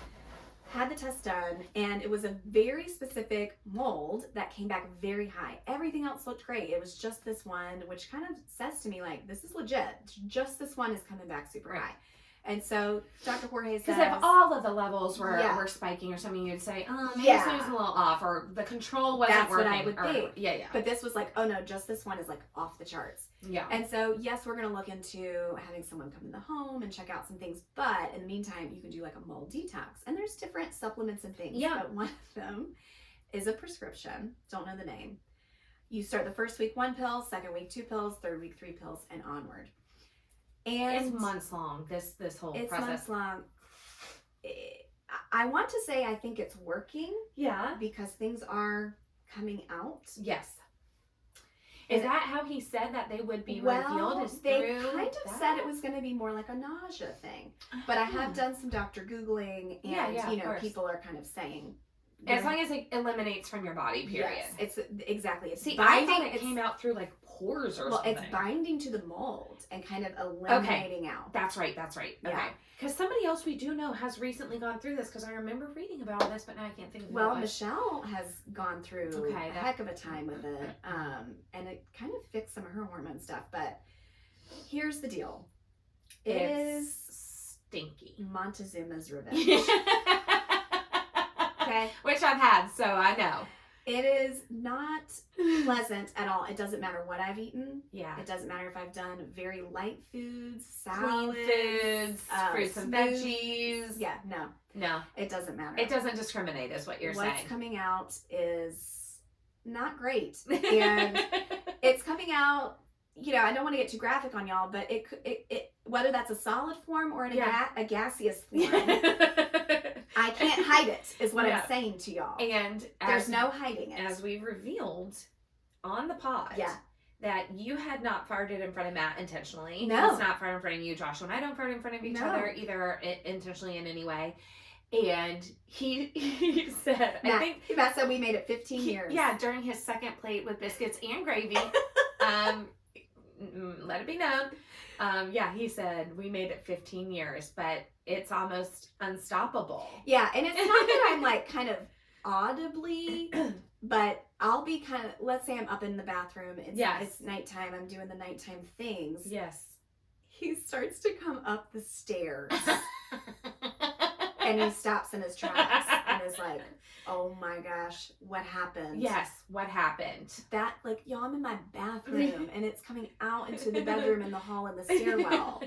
had the test done, and it was a very specific mold that came back very high. Everything else looked great. It was just this one, which kind of says to me, like, this is legit. Just this one is coming back super high. And so Dr. Jorge says, because if all of the levels were spiking or something, you'd say, maybe this was a little off, or the control wasn't working. That's what I would think. Yeah. But this was like, oh no, just this one is like off the charts. Yeah. And so, yes, we're going to look into having someone come in the home and check out some things. But in the meantime, you can do like a mold detox. And there's different supplements and things. Yeah. But one of them is a prescription. Don't know the name. You start the first week 1 pill, second week 2 pills, third week 3 pills, and onward. And it's months long, this whole process. It's months long. I want to say I think it's working. Yeah. Because things are coming out. Yes. Is that how he said that they would be revealed? Is they through kind of said it was going to be more like a nausea thing. But I have done some doctor Googling, and people are kind of saying, as long as it eliminates from your body, period. Yes, it's exactly. It's I thought it came out through like pores or something. Well, it's binding to the mold and kind of eliminating out. That's right. Okay. Because somebody else we do know has recently gone through this, because I remember reading about all this, but now I can't think of Well, Michelle has gone through a heck of a time with it, and it kind of fixed some of her hormone stuff. But here's the deal. It's stinky. Montezuma's revenge. Okay. Which I've had, so I know. It is not pleasant at all. It doesn't matter what I've eaten. Yeah. It doesn't matter if I've done very light foods, salads, clean foods, fruits and veggies. Yeah, no. It doesn't matter. It doesn't discriminate, is what you're saying. What's coming out is not great. And it's coming out, I don't want to get too graphic on y'all, but it whether that's a solid form or in a gaseous form, I can't hide it, is what I'm saying to y'all. And there's no hiding it. As we revealed on the pod, that you had not farted in front of Matt intentionally. No. He's not farted in front of you. Joshua and I don't fart in front of each other either, intentionally in any way. And he said, Matt said we made it 15 years. Yeah, during his second plate with biscuits and gravy. Let it be known. He said we made it 15 years, but it's almost unstoppable. Yeah, and it's not that I'm like kind of audibly, but I'll be kind of, let's say I'm up in the bathroom, it's nighttime, I'm doing the nighttime things. Yes. He starts to come up the stairs and he stops in his tracks and is like, oh my gosh, what happened? Yes, what happened? That, like, y'all, I'm in my bathroom and it's coming out into the bedroom and the hall and the stairwell.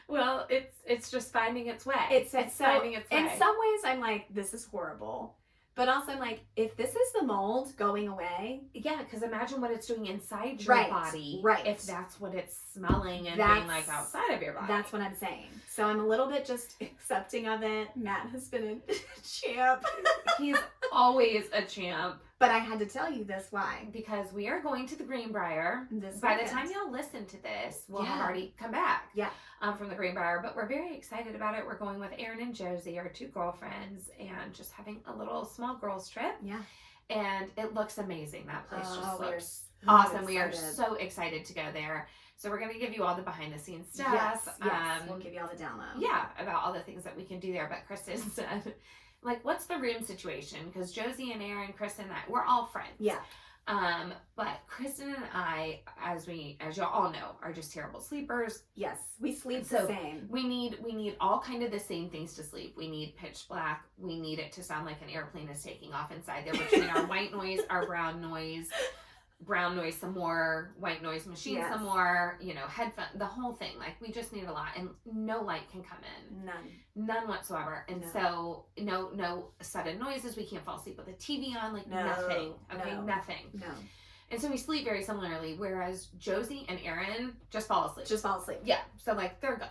Well, it's just finding its way. It's finding its way. In some ways, I'm like, this is horrible. But also, I'm like, if this is the mold going away. Yeah, because imagine what it's doing inside your body. Right. If that's what it's smelling and being like outside of your body. That's what I'm saying. So I'm a little bit just accepting of it. Matt has been a champ. He's always a champ. But I had to tell you this. Why? Because we are going to the Greenbrier. By the time y'all listen to this, we'll have already come back. Yeah. From the Greenbrier. But we're very excited about it. We're going with Erin and Josie, our 2 girlfriends, and just having a little small girls trip. Yeah. And it looks amazing. That place just looks awesome. We are so excited to go there. So we're going to give you all the behind the scenes stuff. Yes. We'll give you all the download. Yeah, about all the things that we can do there. But Kristin said, like, what's the room situation? Because Josie and Erin, Kristin and I, we're all friends. Yeah. But Kristin and I, as you all know, are just terrible sleepers. Yes, we sleep the same. We need all kind of the same things to sleep. We need pitch black. We need it to sound like an airplane is taking off inside there, between our white noise, our brown noise some more, white noise machine some more, headphone, the whole thing. Like, we just need a lot, and no light can come in. None whatsoever. And so no sudden noises. We can't fall asleep with the TV on, like nothing. Okay, nothing. No. And so we sleep very similarly, whereas Josie and Erin just fall asleep. Yeah. So like, they're good.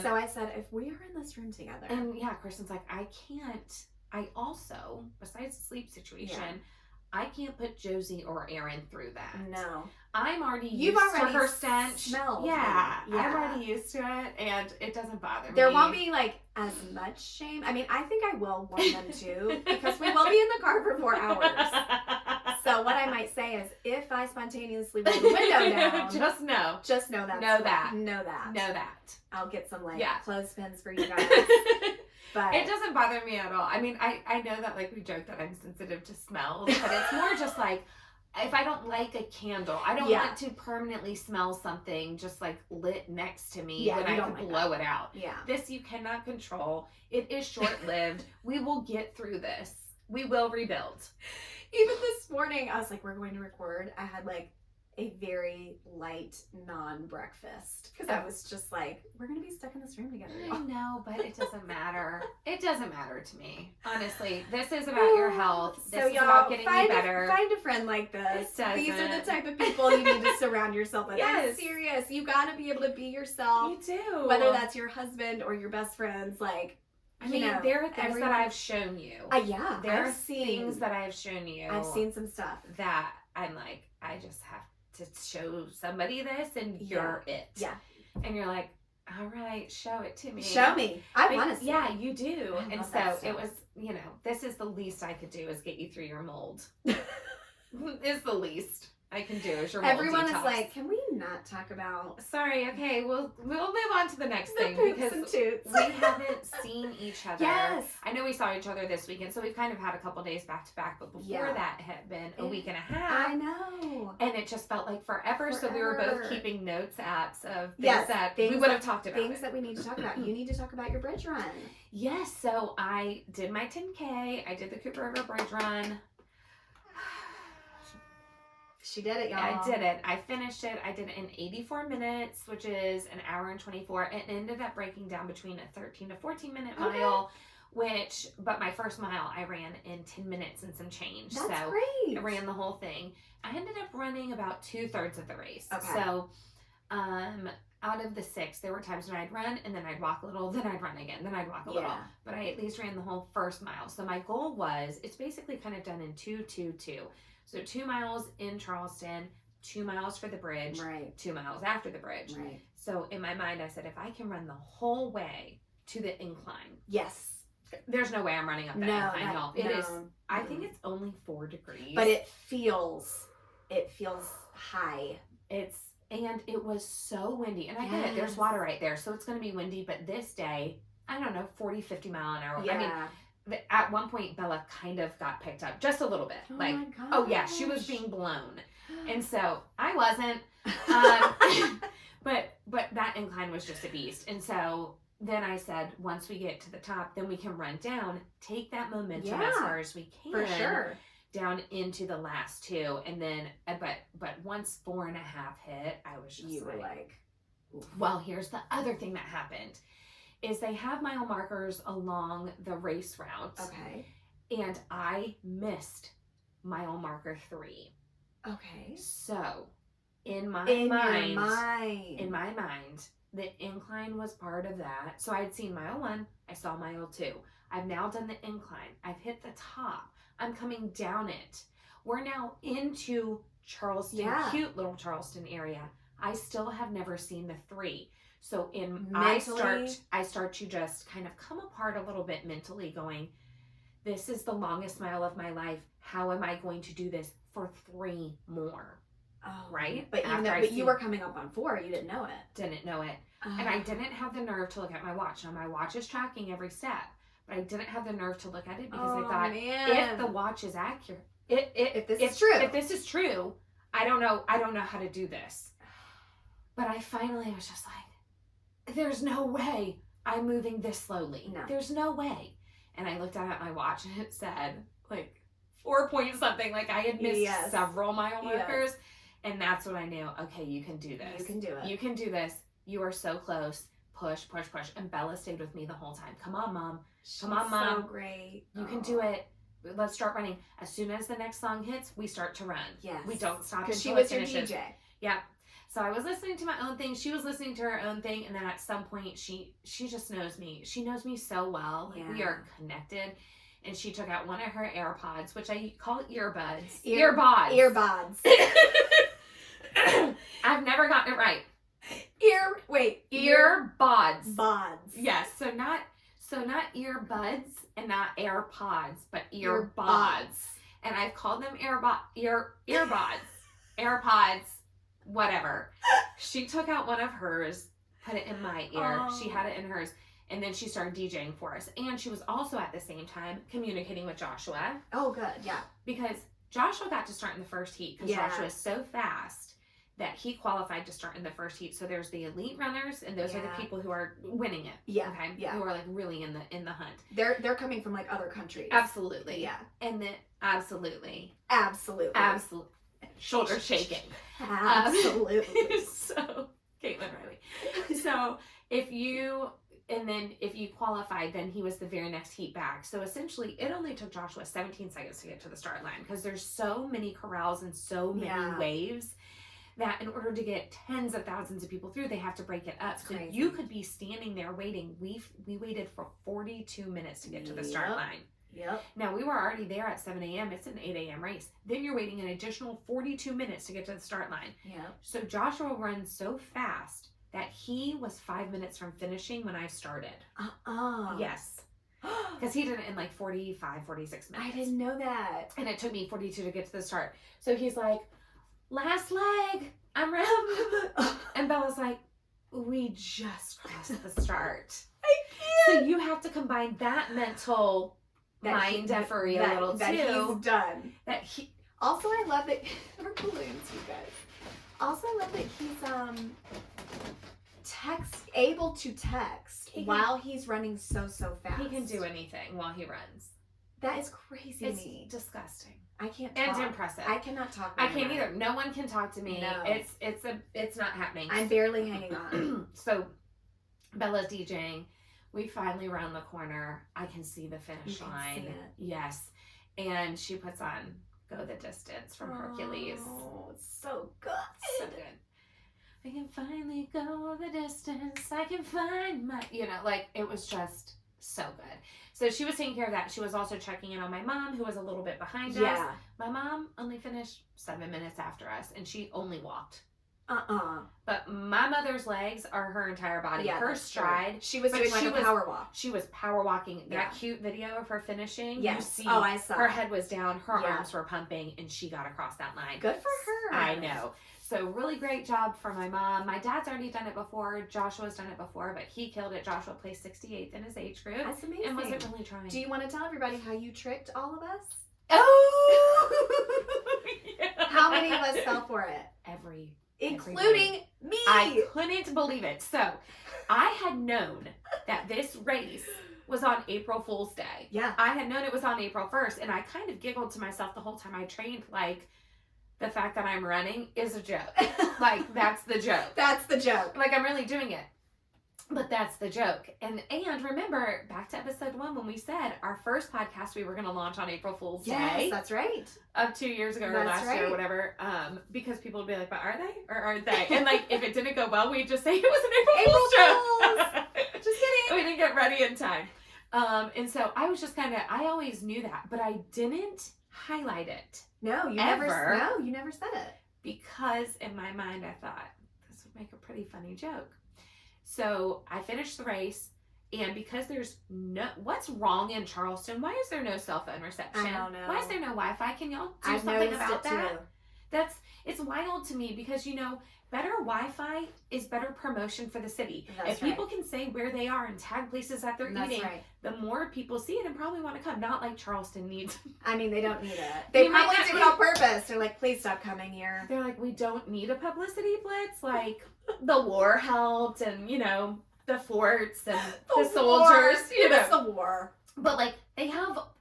So I said, if we are in this room together. And Kristin's like, I also, besides the sleep situation, I can't put Josie or Aaron through that. No. I'm already You've used already to her stench. smelled Yeah, it. Yeah. I'm already used to it, and it doesn't bother me. There won't be like as much shame. I mean, I think I will warn them too, because we will be in the car for 4 hours. So what I might say is, if I spontaneously roll the window down, just know that's Know that. know that. I'll get some like clothespins for you guys. But it doesn't bother me at all. I mean, I know that like we joke that I'm sensitive to smells, but it's more just like, if I don't like a candle, I don't want to permanently smell something just like lit next to me when I can blow it out. Yeah. This you cannot control. It is short-lived. We will get through this. We will rebuild. Even this morning, I was like, we're going to record. I had like a very light non-breakfast because I was just like, we're going to be stuck in this room together. I know, but it doesn't matter. It doesn't matter to me. Honestly, this is about your health. This is about getting you better. Find a friend like this. These are the type of people you need to surround yourself with. Yes. I'm serious. You got to be able to be yourself. You do. Whether that's your husband or your best friends, like, I mean, there are things that I've shown you. There are things that I've shown you. I've seen some stuff that I'm like, I just have to show somebody this, and you're it. Yeah. And you're like, all right, show it to me. Show me. I want to see. Yeah, you do. And so it was, this is the least I could do, is get you through your mold. Is the least I can do is your mold Everyone detox. is like, can we not talk about? Sorry. Okay, we'll move on to the next thing, because we haven't seen each other. Yes. I know we saw each other this weekend, so we've kind of had a couple days back to back, but before that had been a week and a half. I know. And it just felt like forever. So we were both keeping notes apps of things that we would have talked about. Things that we need to talk about. You need to talk about your bridge run. Yes, so I did my 10K. I did the Cooper River Bridge Run. She did it, y'all. I did it. I finished it. I did it in 84 minutes, which is an hour and 24. It ended up breaking down between a 13 to 14 minute mile, but my first mile I ran in 10 minutes and some change. That's so great. I ran the whole thing. I ended up running about 2/3 of the race. Okay. So, out of the 6, there were times when I'd run and then I'd walk a little, then I'd run again, then I'd walk a little. But I at least ran the whole first mile. So my goal was, it's basically kind of done in 2, 2, 2. So 2 miles in Charleston, 2 miles for the bridge, 2 miles after the bridge. Right. So in my mind, I said, if I can run the whole way to the incline. Yes. There's no way I'm running up that incline, y'all. It is. I think it's only 4 degrees. But it feels high. And it was so windy. And I get it. There's water right there. So it's going to be windy. But this day, I don't know, 40, 50 mile an hour. Yeah. I mean, at one point, Bella kind of got picked up just a little bit. Oh like, my gosh. oh yeah, she was being blown. And so I wasn't. But that incline was just a beast. And so then I said, once we get to the top, then we can run down, take that momentum as far as we can. For sure. Down into the last 2, and then but once 4.5 hit, I was just like, well, here's the other thing that happened, is they have mile markers along the race route. Okay. And I missed mile marker 3. Okay. So in my mind, the incline was part of that. So I'd seen mile 1, I saw mile 2. I've now done the incline. I've hit the top. I'm coming down it. We're now into Charleston, cute little Charleston area. I still have never seen the 3. So I start to just kind of come apart a little bit mentally, going, this is the longest mile of my life. How am I going to do this for 3 more? Oh, right? But you were coming up on 4. You didn't know it. Didn't know it. And I didn't have the nerve to look at my watch. Now my watch is tracking every step. But I didn't have the nerve to look at it because I thought, if the watch is accurate, if this is true, I don't know how to do this. But I finally was just like, there's no way I'm moving this slowly. No. There's no way. And I looked down at my watch and it said like 4 point something, like I had missed several mile markers. And that's when I knew, okay, you can do this. You can do it. You can do this. You are so close. Push, push, push. And Bella stayed with me the whole time. Come on, Mom. Come on, Mom. So great. You can do it. Let's start running. As soon as the next song hits, we start to run. Yes. We don't stop until she was it finishes. your DJ. Yeah. So I was listening to my own thing. She was listening to her own thing. And then at some point, she just knows me. She knows me so well. Like we are connected. and she took out one of her AirPods, which I call earbuds. Earbuds. I've never gotten it right. Earbuds. Bods. Yes. So not earbuds and not AirPods, but earbuds. And I've called them earbuds, AirPods, whatever. She took out one of hers, put it in my ear. Oh. She had it in hers. And then she started DJing for us. And she was also at the same time communicating with Joshua. Oh, good. Yeah. Because Joshua got to start in the first heat because Yeah. Joshua is so fast that he qualified to start in the first heat. So there's the elite runners, and those are the people who are winning it. Yeah. Okay. Yeah. Who are like really in the hunt. They're coming from like other countries. Absolutely. Yeah. And then absolutely. Shoulder shaking. Absolutely. So Caitlin Riley. So if you qualified, then he was the very next heat back. So essentially, it only took Joshua 17 seconds to get to the start line because there's so many corrals and so many waves that in order to get tens of thousands of people through, they have to break it up. So crazy. you could be standing there waiting. We waited for 42 minutes to get to the start line. Yep. Now, we were already there at 7 a.m. It's an 8 a.m. race. Then you're waiting an additional 42 minutes to get to the start line. Yep. So Joshua runs so fast that he was 5 minutes from finishing when I started. Yes. Because he did it in like 45, 46 minutes. I didn't know that. And it took me 42 to get to the start. So he's like, last leg, I'm ready. And Bella's like, we just crossed the start. I can't. So you have to combine that mental mind-effery a little that too. He's done. That he. Also, I love that we're balloons, you guys. Also, I love that he's able to text while he's running so fast. He can do anything while he runs. That is crazy It's to me. disgusting. I can't talk. And impressive. I cannot talk. I can't either. No one can talk to me. No. It's not happening. I'm barely hanging on. So Bella's DJing. We finally round the corner. I can see the finish line. See it. Yes. And she puts on Go the Distance from Hercules. Oh, it's so good. So good. I can finally go the distance. I can find my, like it was just so good. So she was taking care of that. She was also checking in on my mom, who was a little bit behind us. My mom only finished 7 minutes after us, and she only walked. But my mother's legs are her entire body. Her stride. She was doing like a power walk. She was power walking. That cute video of her finishing. Yes. You see I saw. Her head was down. Her arms were pumping, and she got across that line. Good for her. I know. So really great job for my mom. My dad's already done it before. Joshua's done it before, but he killed it. Joshua placed 68th in his age group. That's amazing. And wasn't really trying. Do you want to tell everybody how you tricked all of us? Oh! Yeah. How many of us fell for it? Including me. I couldn't believe it. So I had known that this race was on April Fool's Day. Yeah. I had known it was on April 1st, and I kind of giggled to myself the whole time I trained, like, the fact that I'm running is a joke. Like, that's the joke. That's the joke. Like, I'm really doing it. But that's the joke. And remember, back to episode 1 when we said our first podcast we were going to launch on April Fool's Day. Yes, that's right. Of 2 years ago or last year or whatever. Because people would be like, but are they? Or aren't they? And like, if it didn't go well, we'd just say it was an April Fool's joke. Just kidding. We didn't get ready in time. And so I was just I always knew that, but I didn't highlight it. No, you never said it. Because in my mind, I thought this would make a pretty funny joke. So I finished the race, and because there's what's wrong in Charleston? Why is there no cell phone reception? I don't know. Why is there no Wi-Fi? Can y'all do I've something noticed about it that? too. It's wild to me because better Wi-Fi is better promotion for the city. That's if people can say where they are and tag places that they're eating, the more people see it and probably want to come. Not like Charleston needs. I mean, they don't need it. They probably do it on purpose. They're like, please stop coming here. They're like, we don't need a publicity blitz. Like, the war helped, and the forts and the soldiers. It's the war. But like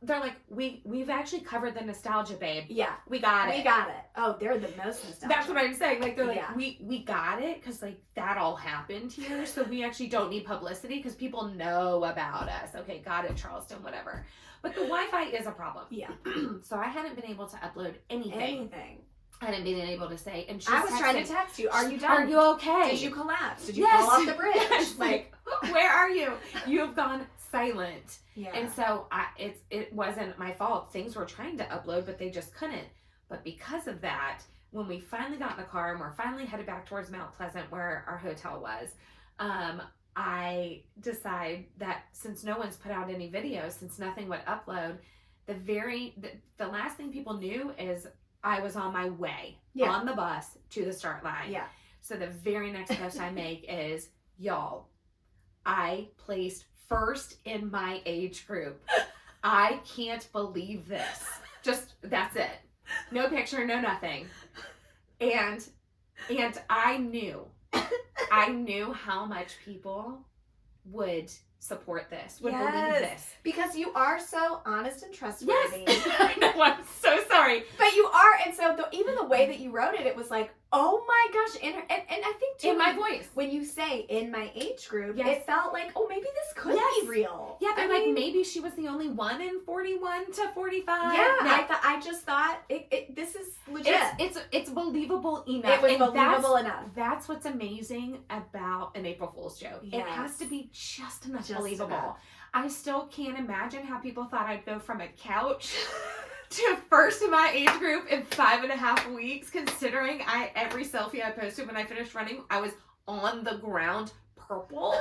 they're like, we've actually covered the nostalgia, babe. Yeah, we got it. We got it. Oh, they're the most nostalgic. That's what I'm saying. Like, they're like, we got it because like that all happened here, so we actually don't need publicity because people know about us. Okay, got it, Charleston, whatever. But the Wi-Fi is a problem. Yeah. So I hadn't been able to upload anything. I hadn't been able to say, and I was trying to text you. Are you done? Are you okay? Did you collapse? Did you fall off the bridge? Yes. Like, where are you? You have gone silent. Yeah. And so it wasn't my fault. Things were trying to upload, but they just couldn't. But because of that, when we finally got in the car and we're finally headed back towards Mount Pleasant where our hotel was, I decide that since no one's put out any videos, since nothing would upload, the last thing people knew is I was on my way on the bus to the start line. Yeah. So the very next post I make is, y'all, I placed first in my age group. I can't believe this. Just, that's it. No picture, no nothing. And I knew how much people would support this, would believe this. Because you are so honest and trustworthy. Yes. I know, I'm so sorry. But you are, and so even the way that you wrote it, it was like, oh my gosh, and I think too, In my voice. when you say in my age group, Yes. it felt like, oh, maybe this could be real. Yeah, they're like, maybe she was the only one in 41 to 45. Yeah, No. I just thought this is legit. It's believable enough. It was And believable enough. That's what's amazing about an April Fool's joke. Yes. It has to be just enough Just believable. enough. I still can't imagine how people thought I'd go from a couch to first in my age group in 5.5 weeks, considering every selfie I posted when I finished running, I was on the ground purple.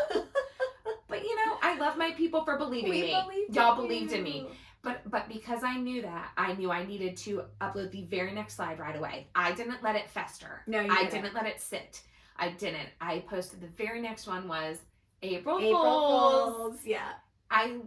But I love my people for believing me. Y'all believed in me. But because I knew that, I knew I needed to upload the very next slide right away. I didn't let it fester. No, you I didn't. didn't let it sit. I didn't. I posted the very next one was April April Fools. Fools. Yeah. I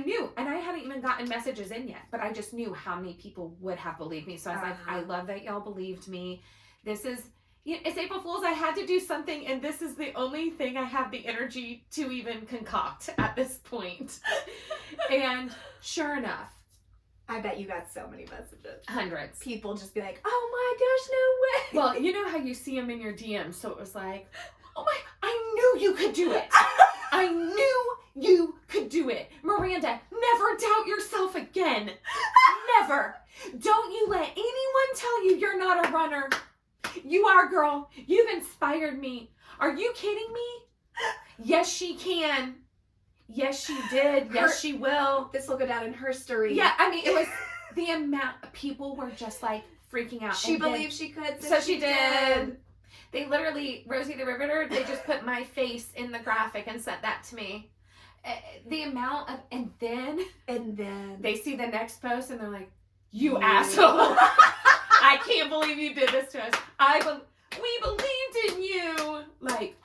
knew, and I hadn't even gotten messages in yet, but I just knew how many people would have believed me. So I was like, I love that y'all believed me. This is, it's April Fool's. I had to do something, and this is the only thing I have the energy to even concoct at this point. And sure enough, I bet you got so many messages. hundreds. People just be like, oh my gosh, no way. Well, you know how you see them in your DMs, so it was like, oh my, I knew you could do it. I knew you could do it. Miranda, never doubt yourself again. Never. Don't you let anyone tell you you're not a runner. You are, girl. You've inspired me. Are you kidding me? Yes, she can. Yes, she did. Yes, she will. This will go down in her story. Yeah, I mean, it was the amount of people were just like freaking out. She believed she could, So she did. They literally, Rosie the Riveter, they just put my face in the graphic and sent that to me. The amount of, and then they see the next post and they're like, you asshole. I can't believe you did this to us. We believed in you. Like,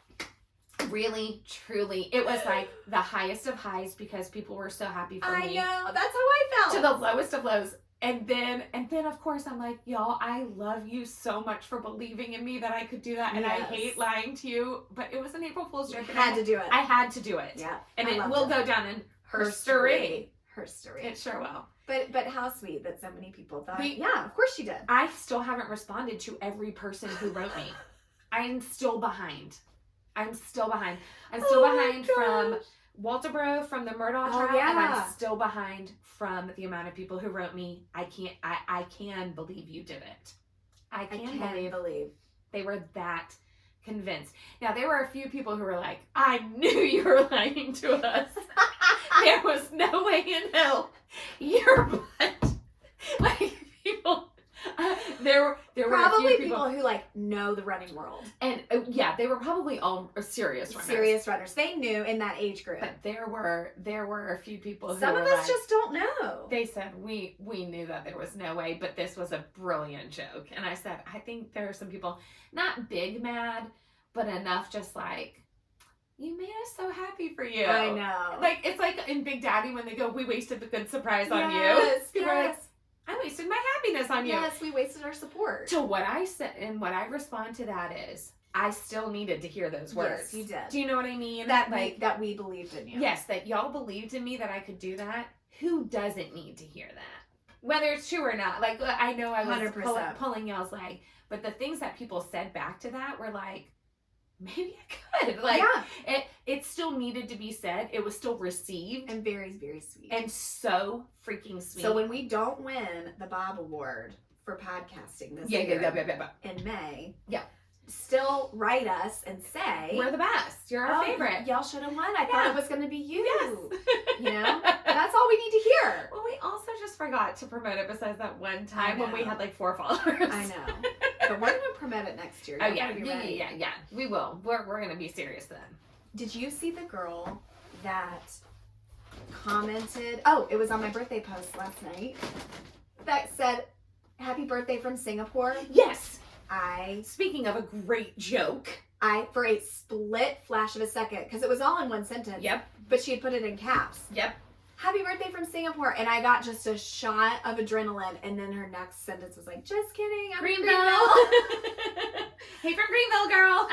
really, truly, it was like the highest of highs because people were so happy for me. I know, that's how I felt. To the lowest of lows. And then of course I'm like, y'all, I love you so much for believing in me that I could do that. And I hate lying to you, but it was an April Fool's joke. You had to do it. I had to do it. Yeah. And it will go down in her story. Her story. It sure will. But how sweet that so many people thought, yeah, of course she did. I still haven't responded to every person who wrote me. I'm still behind. I'm still behind from Walterboro, from the Murdaugh trial, and I'm still behind from the amount of people who wrote me, I can believe you did it. I can believe. They were that convinced. Now, there were a few people who were like, I knew you were lying to us. There was no way in hell your butt. Like, people... there were probably a few people who like know the running world, and they were probably all serious runners. They knew in that age group, but there were a few people. Some of us just don't know. They said we knew that there was no way, but this was a brilliant joke. And I said, I think there are some people not big mad, but enough just like, you made us so happy for you. I know. Like, it's like in Big Daddy when they go, we wasted the good surprise on you. People are like, I wasted my happiness on you. Yes, we wasted our support. To what I said, and what I respond to that is, I still needed to hear those words. Yes, you did. Do you know what I mean? That we believed in you. Yes, that y'all believed in me that I could do that. Who doesn't need to hear that? Whether it's true or not. Like, I know I was 100%. pulling y'all's leg, but the things that people said back to that were like, maybe I could. Like, it still needed to be said. It was still received. And very, very sweet. And so freaking sweet. So when we don't win the Bob Award for podcasting this year in May, still write us and say, we're the best. You're our favorite. Y'all should have won. I thought it was going to be you. Yes. You know? That's all we need to hear. Well, we also just forgot to promote it besides that one time when we know. had like 4 followers. I know. But we're going to promote it next year. Oh, Y'all yeah. gotta be ready. Yeah. We will. We're going to be serious then. Did you see the girl that commented? Oh, it was on my birthday post last night that said, "Happy birthday from Singapore." Yes. Speaking of a great joke. For a split flash of a second, because it was all in one sentence. Yep. But she had put it in caps. Yep. "Happy birthday from Singapore." And I got just a shot of adrenaline. And then her next sentence was like, "Just kidding. I'm Greenville. Greenville." Hey from Greenville, girl.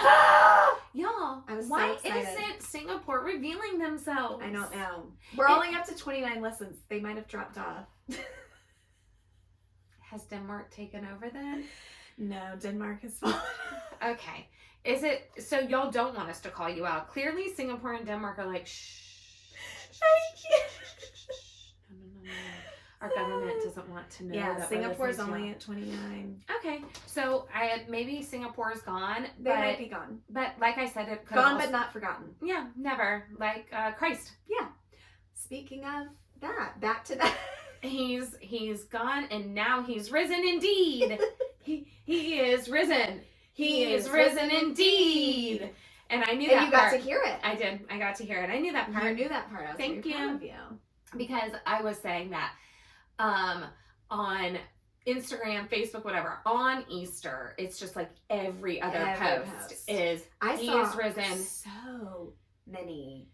Y'all, I was so why excited. isn't Singapore revealing themselves? I don't know. We're only up to 29 listens. They might have dropped off. Has Denmark taken over then? No, Denmark has fallen. Okay. Is it, so y'all don't want us to call you out. Clearly Singapore and Denmark are like, shh. No. Our government doesn't want to know. Yeah, that Singapore's we're listening to only y'all. at 29. Okay, so maybe Singapore's gone. They might be gone. But like I said, it could Gone also, but not forgotten. yeah, never. Like Christ. Yeah. Speaking of that, back to that. He's gone and now he's risen indeed. he is risen. He is risen indeed. And I knew that you got part. to hear it. I did. I got to hear it. I knew that part. You knew that part. I was Thank very proud you. of you. Because I was saying that on Instagram, Facebook, whatever, on Easter, it's just like every other post is I he saw is risen. so many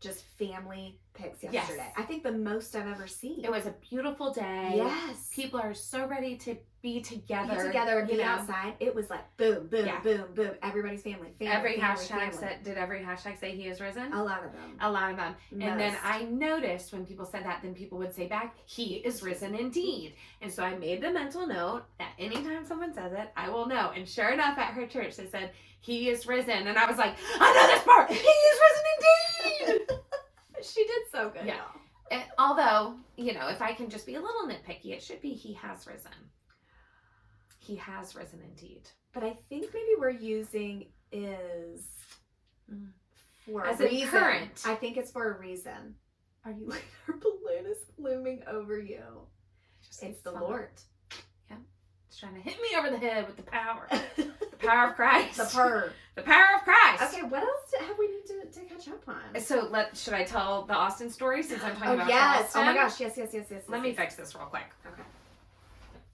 just family pics Yes. yesterday. I think the most I've ever seen. It was a beautiful day. Yes. People are so ready to be together. Be together and you be know? outside. It was like boom, boom, Yeah. boom, boom. Everybody's family. Every family, hashtag family. did every hashtag say he is risen? A lot of them. A lot of them. And then Most. I noticed when people said that, then people would say back, he is risen indeed. And so I made the mental note that anytime someone says it, I will know. And sure enough, at her church, they said, he is risen. And I was like, I know this part. He is risen indeed. She did so good. Yeah. Y'all. And although, you know, if I can just be a little nitpicky, it should be he has risen. He has risen indeed. But I think maybe we're using is for As a in reason. current. I think it's for a reason. Are you like her balloon is looming over you? It's the fun. Lord. It's trying to hit me over the head with the power. The power of Christ. The purr. The power of Christ. Okay, what else have we need to catch up on? So should I tell the Austin story since I'm talking Oh about yes! Austin? Oh my gosh! Yes. Let me fix this real quick Okay.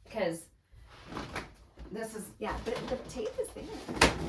because this is Yeah, but the tape is there.